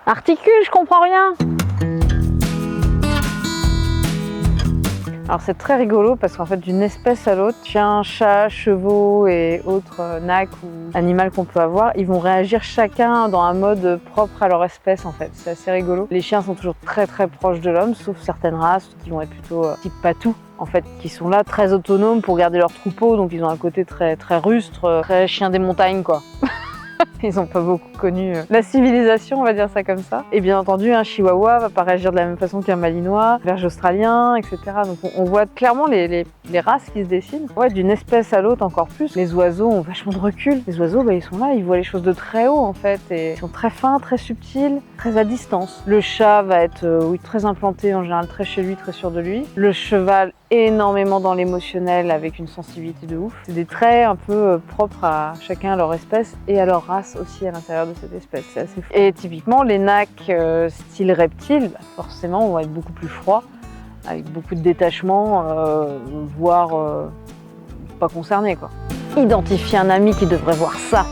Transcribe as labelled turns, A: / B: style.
A: Articule, je comprends rien. Alors c'est très rigolo parce qu'en fait d'une espèce à l'autre, chiens, chats, chevaux et autres nacs ou animaux qu'on peut avoir, ils vont réagir chacun dans un mode propre à leur espèce en fait. C'est assez rigolo. Les chiens sont toujours très proches de l'homme, sauf certaines races qui vont être plutôt type patou en fait, qui sont là très autonomes pour garder leur troupeau, donc ils ont un côté très rustre, très chien des montagnes quoi. Ils n'ont pas beaucoup connu la civilisation, on va dire ça comme ça. Et bien entendu, un chihuahua va pas réagir de la même façon qu'un malinois, un berger australien, etc. Donc on voit clairement les races qui se dessinent. Ouais, d'une espèce à l'autre encore plus. Les oiseaux ont vachement de recul. Les oiseaux, ils sont là, ils voient les choses de très haut en fait. Et ils sont très fins, très subtils, très à distance. Le chat va être très implanté, en général très chez lui, très sûr de lui. Le cheval, énormément dans l'émotionnel avec une sensibilité de ouf. C'est des traits un peu propres à chacun à leur espèce et à leur race aussi à l'intérieur de cette espèce. C'est assez fou. Et typiquement, les nacs style reptile, forcément, vont être beaucoup plus froids, avec beaucoup de détachement, voire pas concernés, quoi. Identifier un ami qui devrait voir ça.